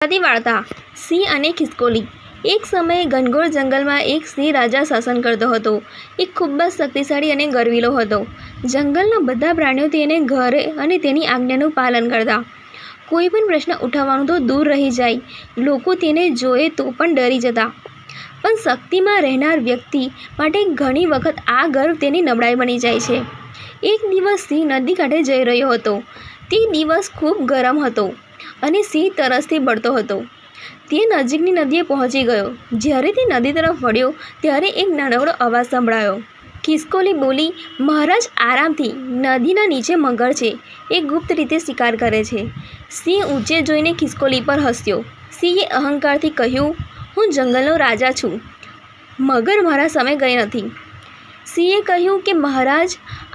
ગુજરાતી વાર્તા સિંહ અને ખિસકોલી। એક સમયે ઘનઘોર જંગલમાં એક સિંહ રાજા શાસન કરતો હતો। એ ખૂબ જ શક્તિશાળી અને ગર્વીલો હતો। જંગલના બધા પ્રાણીઓ તેને ઘરે અને તેની આજ્ઞાનું પાલન કરતા। કોઈ પણ પ્રશ્ન ઉઠાવવાનું તો દૂર રહી જાય, લોકો તેને જોએ તો પણ ડરી જતા। પણ શક્તિમાં રહેનાર વ્યક્તિ માટે ઘણી વખત આ ગર્વ તેની નબળાઈ બની જાય છે। એક દિવસ સિંહ નદી કાંઠે જઈ રહ્યો હતો। તે દિવસ ખૂબ ગરમ હતો અને સિંહ તરસથી બળતો હતો। તે નજીકની નદીએ પહોંચી ગયો। જ્યારે તે નદી તરફ વળ્યો ત્યારે એક નાનકડો અવાજ સંભળાયો। ખિસકોલી બોલી, મહારાજ આરામથી, નદીના નીચે મગર છે, એ ગુપ્ત રીતે શિકાર કરે છે। સિંહ ઊંચે જોઈને ખિસકોલી પર હસ્યો। સિંહે અહંકારથી કહ્યું, હું જંગલનો રાજા છું, મગર મારા સામે કંઈ નથી। સિંહે કહ્યું કે મહારાજ,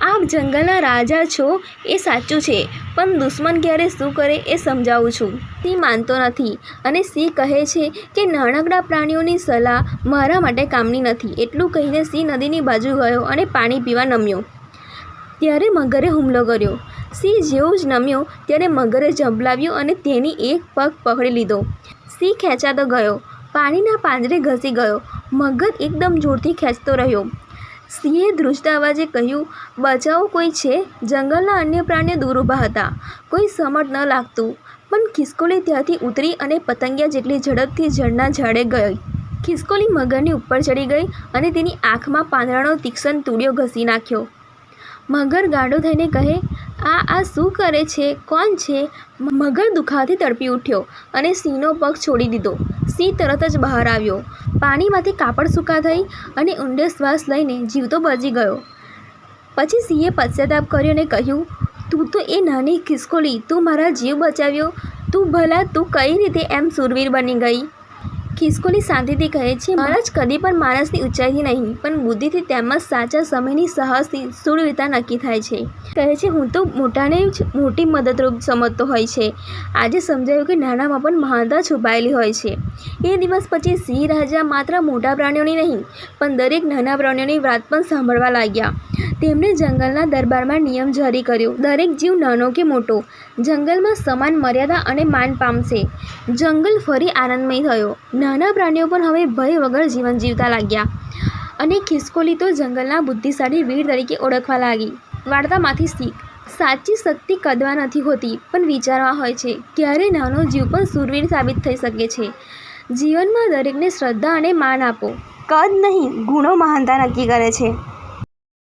આપ જંગલના રાજા છો એ સાચું છે, પણ દુશ્મન ક્યારે શું કરે એ સમજાવું છું। સિંહ માનતો નથી અને સિંહ કહે છે કે નાનકડા પ્રાણીઓની સલાહ મારા માટે કામની નથી। એટલું કહીને સિંહ નદીની બાજુ ગયો અને પાણી પીવા નમ્યો। ત્યારે મગરે હુમલો કર્યો। સિંહ જેવો જ નમ્યો ત્યારે મગરે ઝંપલાવ્યો અને તેની એક પગ પકડી લીધો। સિંહ ખેંચાતો ગયો, પાણીના પાંજરે ઘસી ગયો। મગર એકદમ જોરથી ખેંચતો રહ્યો। સિંહે ધ્રુજતા અવાજે કહ્યું, બચાવો, કોઈ છે? જંગલના અન્ય પ્રાણીઓ દૂર ઊભા હતા। કોઈ સમટ ન લાગતું, પણ ખિસકોલી ત્યાંથી ઉતરી અને પતંગિયા જેટલી ઝડપથી ઝાડના ઝાડે ગઈ। ખિસકોલી મગરની ઉપર ચડી ગઈ અને તેની આંખમાં પાંદડાનો તીક્ષ્ણ તૂડિયો ઘસી નાખ્યો। મગર ગાંડો થઈને કહે, આ શું કરે છે? કોણ છે? મગર દુખાવાથી તડપી ઉઠ્યો અને સિંહનો પગ છોડી દીધો। સિંહ તરત જ બહાર આવ્યો, પાણીમાંથી કાપડ સૂકા થઈ અને ઊંડે શ્વાસ લઈને જીવતો બચી ગયો। પછી સિંહે પશ્ચાતાપ કર્યો અને કહ્યું, તું તો એ નાની ખિસકોલી, તું મારા જીવ બચાવ્યો, તું ભલા તું કઈ રીતે એમ શૂરવીર બની ગઈ? ખિસકોલી શાંતિથી કહે છે, મહારાજ, કદી પણ માણસની ઊંચાઈથી નહીં, પણ બુદ્ધિથી તેમજ સાચા સમયની સાહસથી શૂરવીરતા નક્કી થાય છે। કહે છે, હું તો મોટાને જ મોટી મદદરૂપ સમજતો હોય છે, આજે સમજાયું કે નાનામાં પણ મહાનતા છુપાયેલી હોય છે। એ દિવસ પછી સિંહ રાજા માત્ર મોટા પ્રાણીઓની નહીં, પણ દરેક નાના પ્રાણીઓની વાત પણ સાંભળવા લાગ્યા। તેમણે જંગલના દરબારમાં નિયમ જારી કર્યો, દરેક જીવ નાનો કે મોટો જંગલમાં સમાન મર્યાદા અને માન પામશે। જંગલ ફરી આનંદમય થયો। નાના પ્રાણીઓ પણ હવે ભય વગર જીવન જીવતા લાગ્યા અને ખિસકોલી તો જંગલના બુદ્ધિશાળી વીર તરીકે ઓળખવા લાગી। વાર્તામાંથી શીખ: સાચી શક્તિ કદમાં નથી હોતી, પણ વિચારમાં હોય છે। ક્યારે નાનો જીવ પણ શૂરવીર સાબિત થઈ શકે છે। જીવનમાં દરેકને શ્રદ્ધા અને માન આપો। કદ નહીં, ગુણો મહાનતા નક્કી કરે છે।